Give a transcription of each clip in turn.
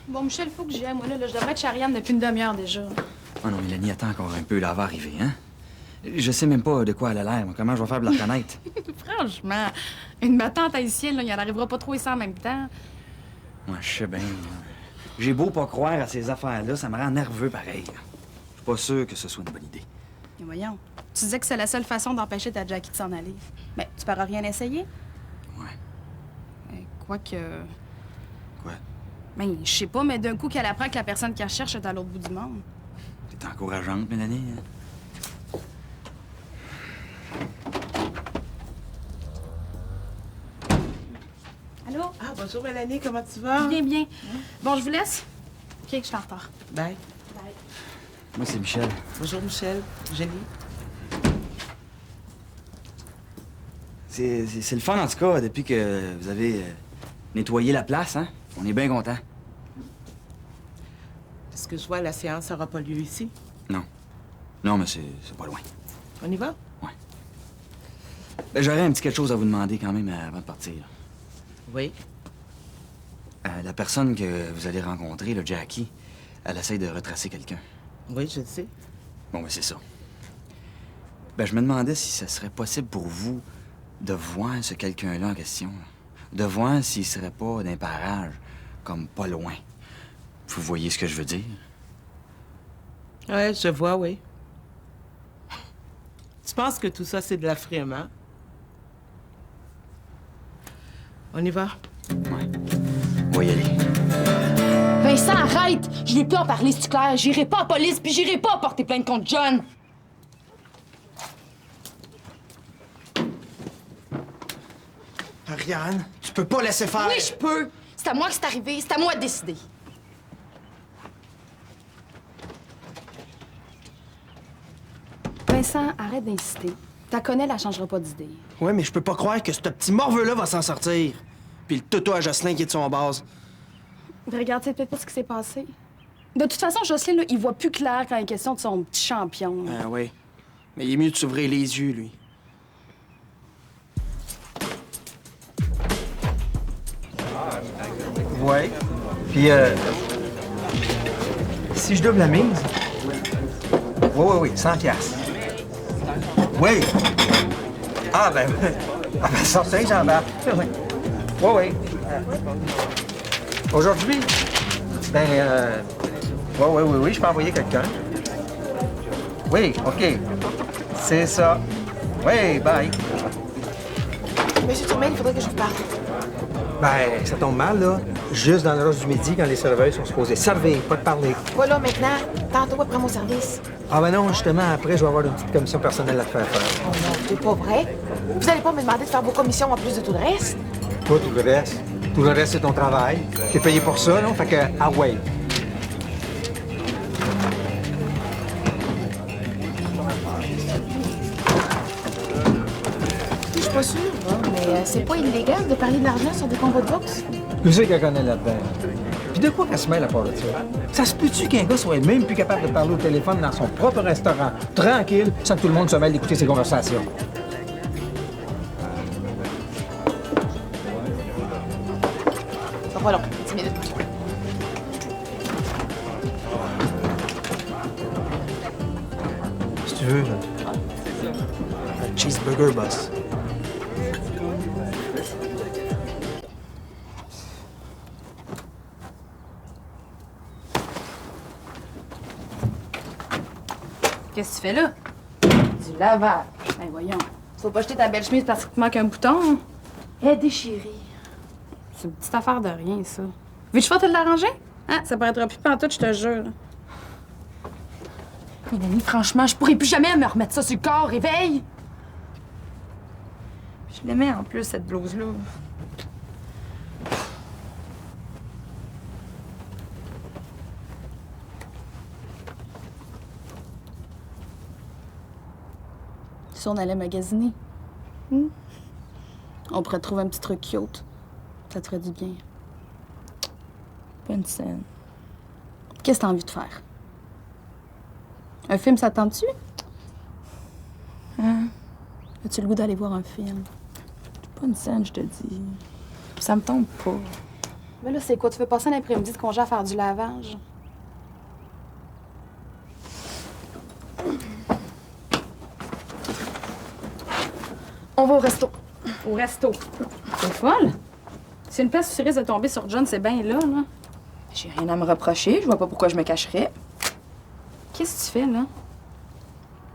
Bon, Michel, faut que j'y aille. Moi, là, je devrais être chez Ariane depuis une demi-heure déjà. Oh non, Mélanie, attends encore un peu, là, elle va arriver, hein? Je sais même pas de quoi elle a l'air, comment je vais faire pour la reconnaître? Franchement, une battante haïtienne, là, il en arrivera pas trop et ça en même temps. Moi, je sais bien. J'ai beau pas croire à ces affaires-là, ça me rend nerveux pareil. Je suis pas sûr que ce soit une bonne idée. Mais voyons, tu disais que c'est la seule façon d'empêcher ta Jackie de s'en aller. Mais tu paras rien essayer? Ouais. Quoique... Quoi? Ben, je sais pas, mais d'un coup qu'elle apprend que la personne qu'elle cherche est à l'autre bout du monde. T'es encourageante, Mélanie. Hein? Allô? Ah, bonjour Mélanie, comment tu vas? Bien, bien. Bon, je vous laisse. OK, je suis en retard. Bye. Bye. Moi, c'est Michel. Bonjour Michel. Jenny. C'est le fun, en tout cas, depuis que vous avez nettoyé la place, hein? On est bien contents. Est-ce que je vois la séance n'aura pas lieu ici? Non. Non, mais c'est pas loin. On y va? Ouais. Ben, j'aurais un petit quelque chose à vous demander quand même avant de partir. Oui. La personne que vous allez rencontrer, le Jackie, elle essaie de retracer quelqu'un. Oui, je le sais. Bon, ben c'est ça. Ben, je me demandais si ça serait possible pour vous de voir ce quelqu'un-là en question. Là. De voir s'il serait pas d'un parage, comme pas loin. Vous voyez ce que je veux dire? Ouais, je vois, oui. Tu penses que tout ça, c'est de la frime, hein? On y va? Ouais. On va y aller. Vincent, arrête! Je veux plus en parler, c'est clair. J'irai pas à la police, puis j'irai pas porter plainte contre John. Ariane, tu peux pas laisser faire. Oui, je peux. C'est à moi que c'est arrivé. C'est à moi de décider. Vincent, arrête d'insister. Ta connais, elle changera pas d'idée. Ouais, mais je peux pas croire que ce petit morveux-là va s'en sortir. Puis le toto à Jocelyn qui est de son base. Mais regarde, c'est peut-être pas ce qui s'est passé. De toute façon, Jocelyn, là, il voit plus clair quand il est question de son petit champion. là. Ah oui. Mais il est mieux de s'ouvrir les yeux, lui. Ouais. Puis, si je double la mise... Oui, 100 piastres. Oui. Ah, ben, sortez, j'embarque. Oui. Aujourd'hui? Ben, oui, je peux envoyer quelqu'un. Oui, OK. C'est ça. Oui, bye. Monsieur Tourmel, il faudrait que je vous parle. Ben, ça tombe mal, là. Juste dans l'heure du midi, quand les serveurs sont supposés servir, pas de parler. Pas là maintenant, tantôt après mon service. Ah ben non, justement, après, je vais avoir une petite commission personnelle à te faire faire. Oh non, c'est pas vrai. Vous allez pas me demander de faire vos commissions en plus de tout le reste? Pas tout le reste. Tout le reste, c'est ton travail. T'es payé pour ça, non? Fait que, ah ouais. Je suis pas sûre, là, mais c'est pas illégal de parler d'argent sur des combats de boxe? Qui c'est qu'elle connaît là-dedans? Puis de quoi qu'elle se mêle à part de ça? Ça se peut-tu qu'un gars soit même plus capable de parler au téléphone dans son propre restaurant, tranquille, sans que tout le monde se mêle d'écouter ses conversations? Ça va pas long, 10 minutes. Si tu veux, Un cheeseburger, boss. Qu'est-ce que tu fais là? Du lavage. Ben voyons. Faut pas jeter ta belle chemise parce qu'il te manque un bouton. Elle est déchirée. C'est une petite affaire de rien, ça. Veux-tu faire te l'arranger? Hein? Ça paraîtra plus pantoute, je te jure. Mélanie, franchement, je pourrais plus jamais me remettre ça sur le corps. Réveille! Je l'aimais en plus, cette blouse-là. Si on allait magasiner. On pourrait trouver un petit truc cute. Ça te ferait du bien. Pas une scène. Qu'est-ce que t'as envie de faire? Un film, ça te tente-tu? Hein? As-tu le goût d'aller voir un film? Pas une scène, je te dis. Ça me tente pas. Mais là, c'est quoi? Tu veux passer un après-midi de congé à faire du lavage? On va au resto. Au resto. T'es folle? Si une place tu risques de tomber sur John, c'est bien là. J'ai rien à me reprocher. Je vois pas pourquoi je me cacherais. Qu'est-ce que tu fais, là?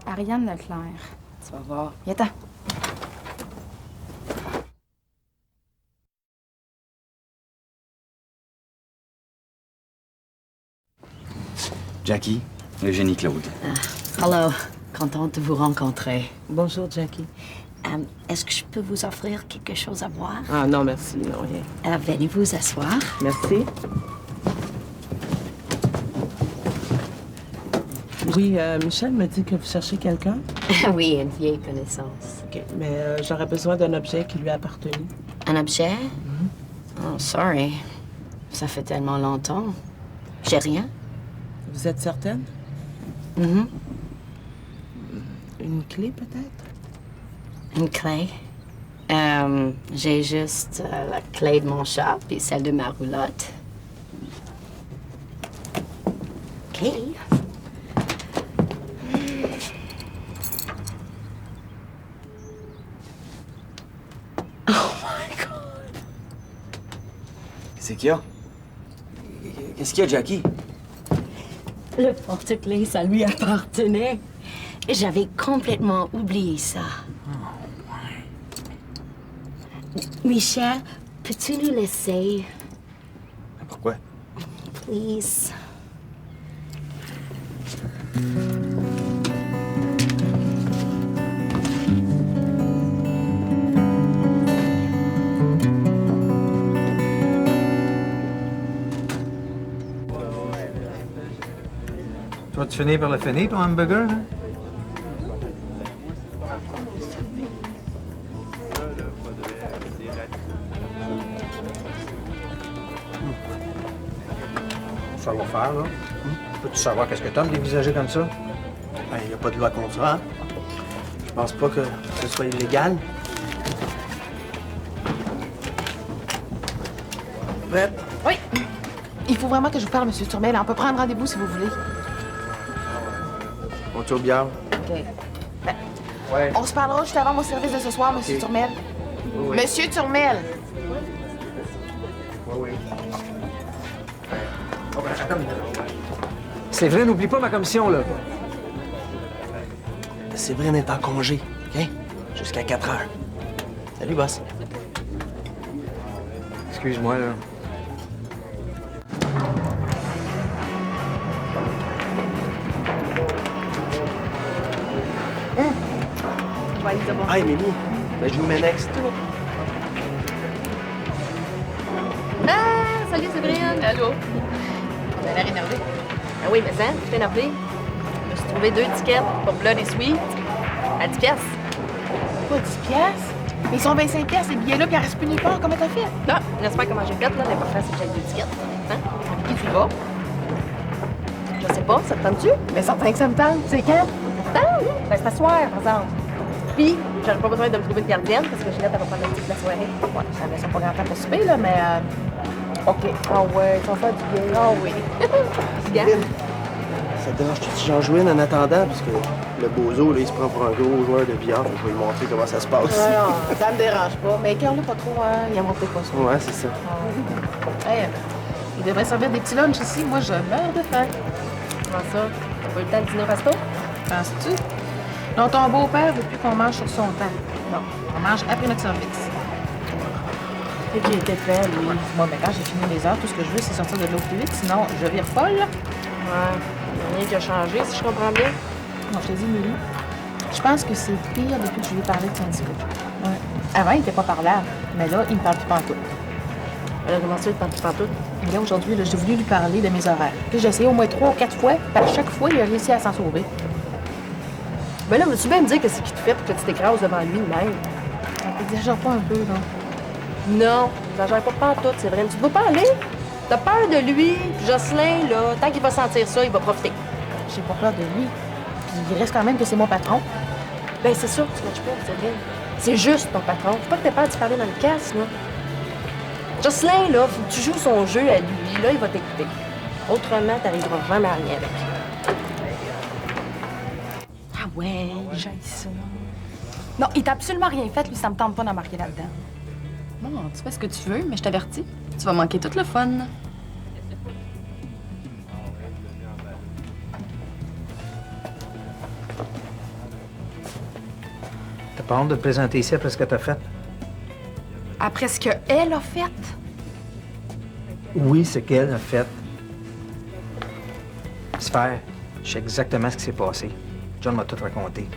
Ariane Leclerc. Tu vas voir. Viens-t'en. Jackie, Eugénie Claude. Hello, contente de vous rencontrer. Bonjour, Jackie. Est-ce que je peux vous offrir quelque chose à boire? Ah non, merci, non, rien. Venez vous asseoir. Merci. Oui, Michel me dit que vous cherchez quelqu'un. Oui, une vieille connaissance. OK, mais j'aurais besoin d'un objet qui lui a appartenu. Un objet? Oh, sorry. Ça fait tellement longtemps. J'ai rien. Vous êtes certaine? Mhm. Une clé, peut-être? Une clé. J'ai juste la clé de mon chat puis celle de ma roulotte. OK. Qu'est-ce qu'il y a? Qu'est-ce qu'il y a, Jackie? Le porte-clés, ça lui appartenait. J'avais complètement oublié ça. Michel, peux-tu nous laisser? Pourquoi? Please. Tu vas-tu finir par le finir, ton hamburger, hein? Ça va faire, là. Peux-tu savoir qu'est-ce que t'aimes dévisager comme ça? Ben, y a pas de loi contre ça, hein? Je pense pas que ce soit illégal. Prête? Oui. Il faut vraiment que je vous parle, M. Turmel. On peut prendre rendez-vous si vous voulez. On tourne bien. OK. Ben, Ouais. on se parlera juste avant mon service de ce soir, M. Turmel. Oui. Monsieur Turmel! Oui. C'est vrai, n'oublie pas ma commission, là. Séverine est en congé, OK? Jusqu'à 4 heures. Salut, boss. Excuse-moi, là. Hey, Mimi. Ben, je vous mets next. Ah, salut Séverine. Allô. On a l'air énervé. Ah oui, mais ça, je t'ai énervé. Je me suis trouvé 2 tickets pour Blood et Sweet à 10 piastres. Pas 10 piastres? Mais ils sont 25 piastres, ces billets-là, puis ils restent plus nulle part. Comment t'as fait? Non, laisse pas comment j'ai fait, là. L'important, c'est que j'ai 2 tickets. Hein? Avec qui tu vas? Je sais pas, ça te tente-tu? Mais certain que ça me tente. C'est quand? Ben, c'est à soir, par exemple. Puis, j'aurais pas besoin de me trouver une gardienne parce que Ginette, elle va prendre le petit de la soirée. Ouais, ça laisse pas grand temps pour souper, là, mais... OK. Ah ouais, ils sont pas du bien. Ah oui. Bien. Ça te dérange-tu si j'en joue une en attendant? Parce que le bozo, là, il se prend pour un gros joueur de billard. Je vais lui montrer comment ça se passe. Non, ça me dérange pas. Mais cœur-le pas trop, hein. Il aimerait peut-être pas ça. Ouais, c'est ça. Hey, il devrait servir des petits lunchs ici. Moi, je meurs de faim. Comment ça? T'as pas eu le temps de dîner au resto? Penses-tu? Non, ton beau-père veut plus qu'on mange sur son temps. Non, on mange après notre service. Et qui était fait, lui. Moi, ben, quand j'ai fini les heures, tout ce que je veux, c'est sortir de l'eau plus vite. Sinon, je vire folle. Ouais. Il y a rien qui a changé, si je comprends bien. Non, je te dis, Milly, je pense que c'est pire depuis que je lui ai parlé de syndicat. Ouais. Avant, il était pas parlable, mais là, il me parle plus pantoute. Elle a commencé à te parler pantoute. Et là, aujourd'hui, là, j'ai voulu lui parler de mes horaires. Puis j'ai essayé au moins 3 ou 4 fois, puis à chaque fois, il a réussi à s'en sauver. Ben là, veux-tu bien me dire qu'est-ce qu'il te fait pour que tu t'écrases devant lui de même? Exagère pas un peu, là. Non, j'exagère pas pantoute, c'est vrai. Tu peux pas aller? T'as peur de lui, puis Jocelyn, là, tant qu'il va sentir ça, il va profiter. J'ai pas peur de lui. Puis il reste quand même que c'est mon patron. Ben c'est sûr que tu matches pas, c'est vrai. C'est juste ton patron. Faut pas que t'aies peur de te parler dans le casse, là. Jocelyn, là, faut que tu joues son jeu à lui. Là, il va t'écouter. Autrement, t'arriveras jamais à rien avec. Ah ouais, j'ai ça. Non, il t'a absolument rien fait, lui, ça me tente pas d'embarquer là-dedans. Bon, tu fais ce que tu veux, mais je t'avertis, tu vas manquer tout le fun. T'as pas honte de te présenter ici après ce que t'as fait? Après ce qu'elle a fait, Oui, ce qu'elle a fait. Sphère, je sais exactement ce qui s'est passé. John m'a tout raconté.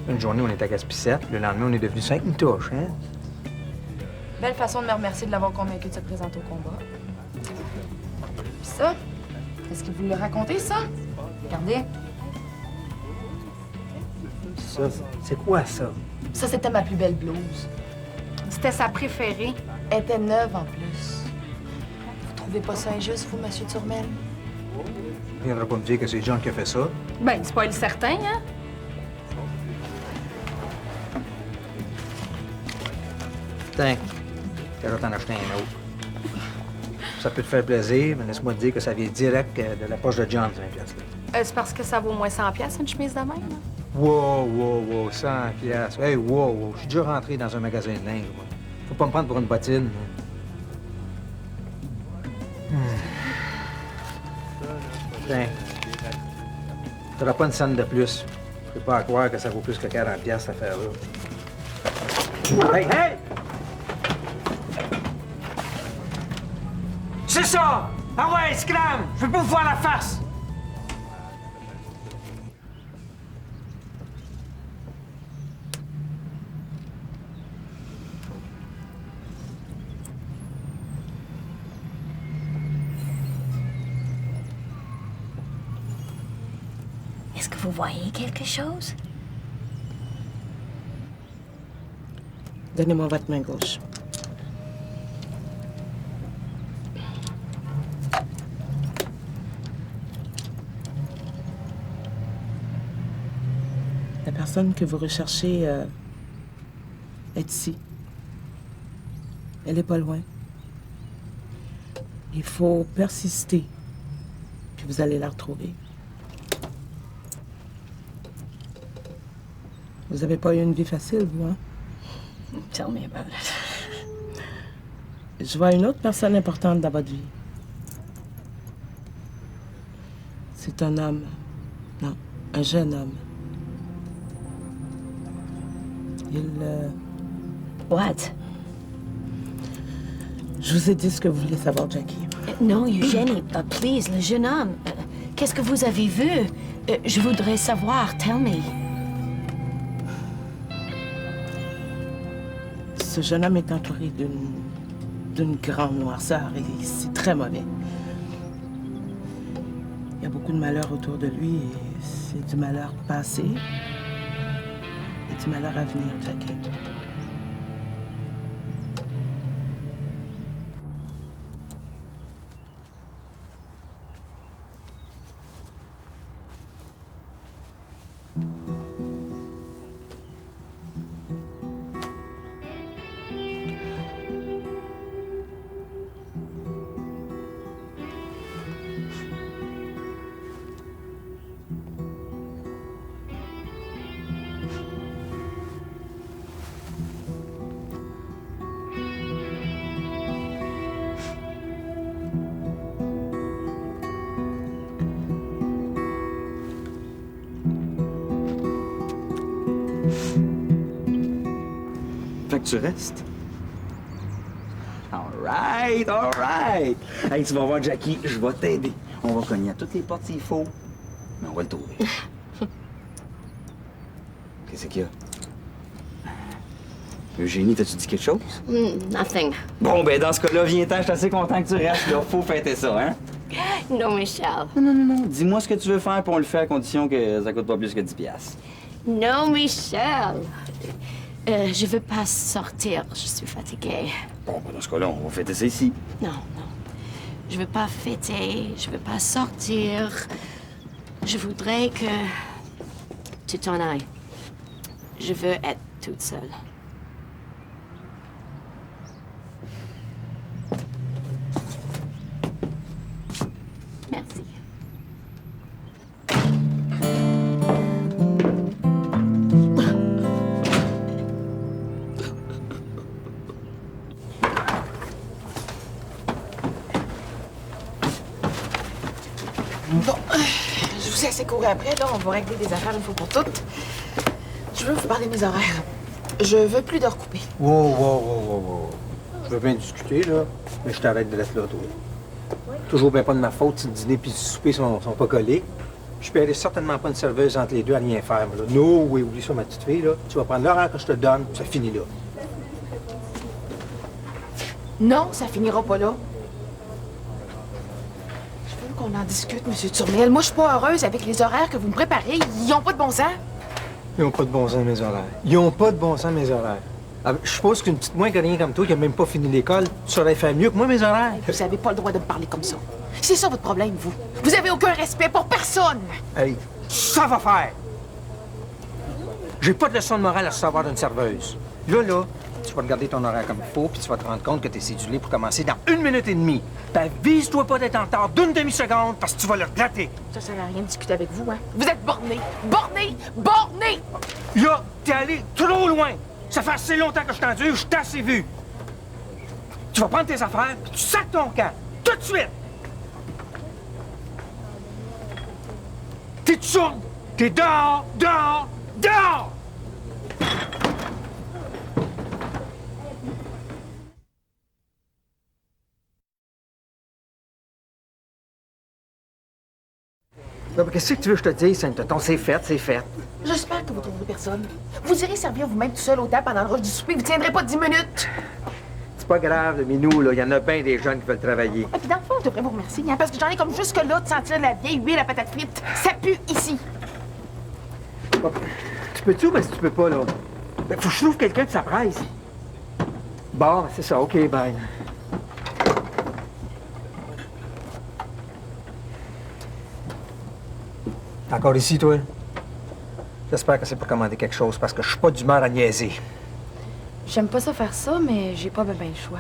Une journée, on était à Gaspissette. Le lendemain, on est devenu 5 une touche, hein? belle façon de me remercier de l'avoir convaincu de se présenter au combat. Puis ça, est-ce qu'il vous l'a raconté, ça? Regardez. Ça, c'est quoi, ça? Ça, c'était ma plus belle blouse. C'était sa préférée. Elle était neuve, en plus. Vous trouvez pas ça injuste, vous, Monsieur Turmel? Il viendra pas me dire que c'est John qui a fait ça. Ben, c'est pas le certain, hein? Tiens, je vais t'en acheter un autre. Ça peut te faire plaisir, mais laisse-moi te dire que ça vient direct de la poche de John, ces 20 piastres-là. C'est parce que ça vaut moins 100 pièces une chemise de même, hein? Wow, 100 piastres. Hey, wow, je suis déjà rentré dans un magasin de linge, moi. Faut pas me prendre pour une bottine. Tiens. T'auras pas une scène de plus. Je peux pas à croire que ça vaut plus que 40 piastres, cette affaire-là. Hey! C'est ça! Ah ouais, scram! Je veux pas vous voir la face! Est-ce que vous voyez quelque chose? Donnez-moi votre main gauche. La personne que vous recherchez est ici. Elle est pas loin. Il faut persister, puis vous allez la retrouver. Vous avez pas eu une vie facile, vous, hein? Tell me about it. Je vois une autre personne importante dans votre vie. C'est un homme. Non, un jeune homme. Il... What? Je vous ai dit ce que vous voulez savoir, Jackie. Non, Eugénie, please, le jeune homme. Qu'est-ce que vous avez vu? Je voudrais savoir. Tell me. Ce jeune homme est entouré d'une grande noirceur et c'est très mauvais. Il y a beaucoup de malheur autour de lui et c'est du malheur passé et du malheur à venir, Jackie. Fait que tu restes. All right. Hey, tu vas voir, Jackie, je vais t'aider. On va cogner à toutes les portes s'il faut, mais on va le trouver. Qu'est-ce qu'il y a? Eugénie, t'as-tu dit quelque chose? Nothing. Bon, ben dans ce cas-là, viens-t'en, je suis assez content que tu restes, là. Faut fêter ça, hein? Non, Michel. Non. Dis-moi ce que tu veux faire, puis on le fait à condition que ça coûte pas plus que 10 piastres. Non, Michel. Je veux pas sortir. Je suis fatiguée. Bon, ben dans ce cas-là, on va fêter ça ici. Non. Je veux pas fêter. Je veux pas sortir. Je voudrais que tu t'en ailles. Je veux être toute seule. Bon, je vous ai assez couru après, là. On va régler des affaires une fois pour toutes. Je veux vous parler de mes horaires. Je veux plus de recouper. Wow. Je veux bien discuter, là, mais je t'arrête de laisser là, toi. Toujours bien pas de ma faute si le dîner puis le souper sont pas collés. Je paierai certainement pas une serveuse entre les deux à rien faire, là. No, oui, oublie ça, ma petite fille, là. Tu vas prendre l'horaire que je te donne, puis ça finit là. Non, ça finira pas là. Je veux qu'on en discute, M. Turnel. Moi, je suis pas heureuse avec les horaires que vous me préparez. Ils ont pas de bon sens. Ils ont pas de bon sens, mes horaires. Ils ont pas de bon sens, mes horaires. Ah, je suppose qu'une petite moins que rien comme toi, qui a même pas fini l'école, tu saurais faire mieux que moi, mes horaires. Vous avez pas le droit de me parler comme ça. C'est ça votre problème, vous. Vous avez aucun respect pour personne. Hey, ça va faire! J'ai pas de leçon de morale à recevoir d'une serveuse. Là, tu vas regarder ton horaire comme il faut, puis tu vas te rendre compte que t'es cédulé pour commencer dans 1 minute et demie. Vise-toi pas d'être en retard d'une demi-seconde, parce que tu vas le regretter. Ça sert à rien de discuter avec vous, hein. Vous êtes borné. Borné! Là, t'es allé trop loin. Ça fait assez longtemps que je t'endure, je t'ai assez vu. Tu vas prendre tes affaires, puis tu sacs ton camp. Tout de suite! T'es sourde! T'es dehors! Non, mais qu'est-ce que tu veux que je te dise, Saint-Tonton? C'est fait. J'espère que vous trouverez personne. Vous irez servir vous-même tout seul au table pendant le rush du souper. Vous tiendrez pas 10 minutes. C'est pas grave, le minou, là. Il y en a bien des jeunes qui veulent travailler. Et puis dans le fond, je devrais vous remercier, hein, parce que j'en ai comme jusque-là de sentir de la vieille huile à patate frite. Ça pue ici. Bon, tu peux-tu ou bien si tu peux pas, là? Ben, faut que je trouve quelqu'un qui s'appresse. Bon, c'est ça. OK, bye. T'es encore ici, toi? J'espère que c'est pour commander quelque chose, parce que je suis pas d'humeur à niaiser. J'aime pas ça faire ça, mais j'ai pas ben le choix.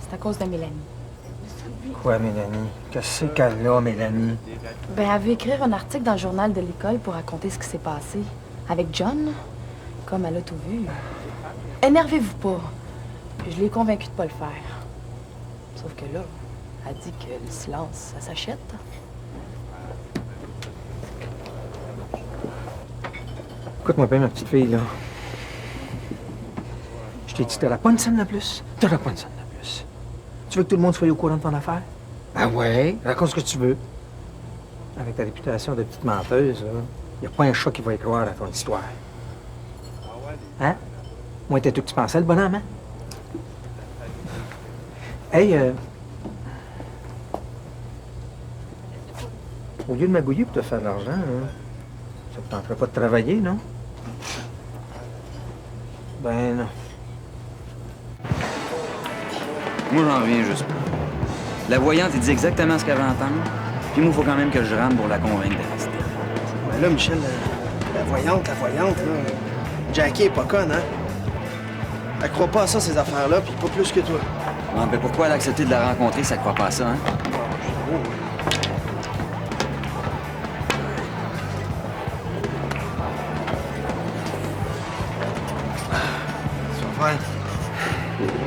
C'est à cause de Mélanie. Quoi, Mélanie? Qu'est-ce qu'elle a, Mélanie? Ben, elle veut écrire un article dans le journal de l'école pour raconter ce qui s'est passé. Avec John, comme elle a tout vu. Énervez-vous pas. Je l'ai convaincue de pas le faire. Sauf que là, elle dit que le silence, ça s'achète. Écoute-moi bien, ma petite fille, là. Je t'ai dit, t'auras pas une scène de plus. T'auras pas une scène de plus. Tu veux que tout le monde soit au courant de ton affaire? Ben ouais, raconte ce que tu veux. Avec ta réputation de petite menteuse, là, y a pas un chat qui va y croire à ton histoire. Hein? Moi, t'es tout que tu pensais, le bonhomme, hein? Hey, au lieu de m'agouiller pour te faire de l'argent, là, ça te tenterait pas de travailler, non? Ben non. Moi, j'en reviens juste pas. La voyante, elle dit exactement ce qu'elle veut entendre. Puis moi, il faut quand même que je rame pour la convaincre de rester. Ben là, Michel, la voyante, là. Jackie est pas conne, hein? Elle croit pas à ça, ces affaires-là, puis pas plus que toi. Ah, ben pourquoi elle a accepté de la rencontrer, ça croit pas à ça, hein? Tu vas faire?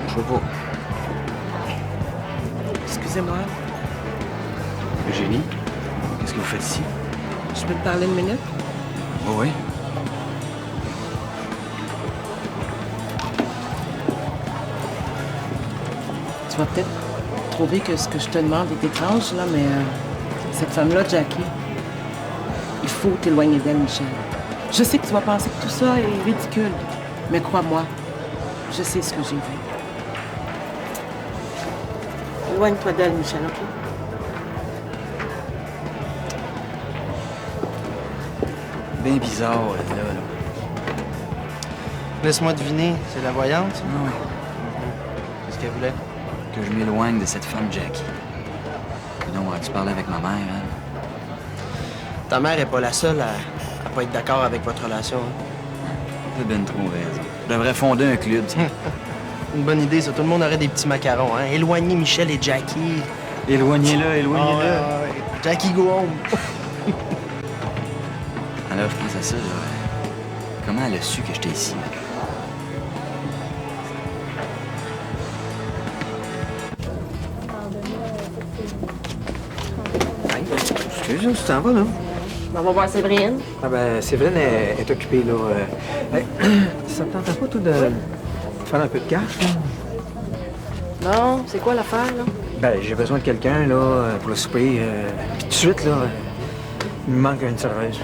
Je sais pas. Excusez-moi, Eugénie, qu'est-ce que vous faites ici? je peux te parler une minute? Oh oui. Tu vas peut-être trouver que ce que je te demande est étrange, là, mais cette femme-là, Jackie, il faut t'éloigner d'elle, Michel. Je sais que tu vas penser que tout ça est ridicule, mais crois-moi, je sais ce que j'ai vu. Éloigne-toi d'elle, Michel, OK? Bien bizarre, là, là. Laisse-moi deviner, c'est la voyante? Ah oui. Qu'est-ce qu'elle voulait? Que je m'éloigne de cette femme Jackie. Puis donc, as-tu parlé avec ma mère, hein? Ta mère est pas la seule à pas être d'accord avec votre relation. Hein? T'as ben trop raison. Je devrais fonder un club, tiens. Une bonne idée, ça. Tout le monde aurait des petits macarons, hein? Éloigner Michel et Jackie. Éloignez-le, éloignez-le. Ouais. Jackie, go home. Alors, je pense à ça, là. Comment elle a su que j'étais ici, là? C'est juste, tu t'en vas, là? On va voir Séverine. Ah ben, Séverine est occupée, là. Hey, ça te tentait pas, toi, de faire un peu de cash, là? Non, c'est quoi l'affaire, là? Ben, j'ai besoin de quelqu'un, là, pour le souper. Puis tout de suite, là, il me manque une serveuse.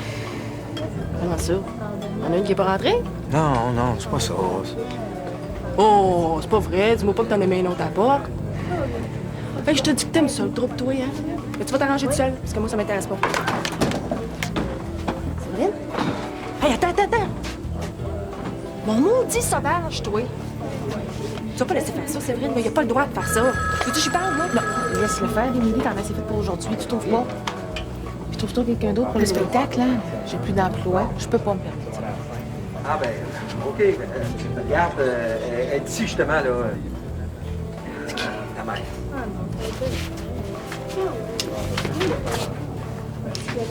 Comment ça? Y'en a une qui est pas rentrée? Non, non, c'est pas ça. Oh, c'est pas vrai. Dis-moi pas que t'en as mis une autre à la porte. Hey, je te dis que t'aimes ça, le troupe, toi, hein? Mais tu vas t'arranger tout seul, parce que moi, ça m'intéresse pas. Séverine? Hey, attends! Mon maudit sauvage, toi! Tu vas pas laisser faire ça, Séverine, mais il a pas le droit de faire ça. Veux-tu que j'y parle, moi? Non, laisse-le faire, Émilie, t'en as assez fait pour aujourd'hui, tu trouves pas? Puis trouve-toi quelqu'un d'autre pour le spectacle, hein? J'ai plus d'emploi, je peux pas me permettre. Ah ben, OK. Regarde, elle est ici, justement, là. C'est qui, ta mère?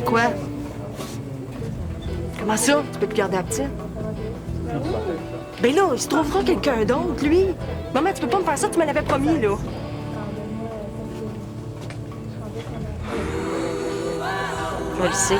Quoi? Comment ça? Tu peux plus garder la petite? Ben là, il se trouvera quelqu'un d'autre, lui. Maman, tu peux pas me faire ça, tu me l'avais promis, là. Je le sais.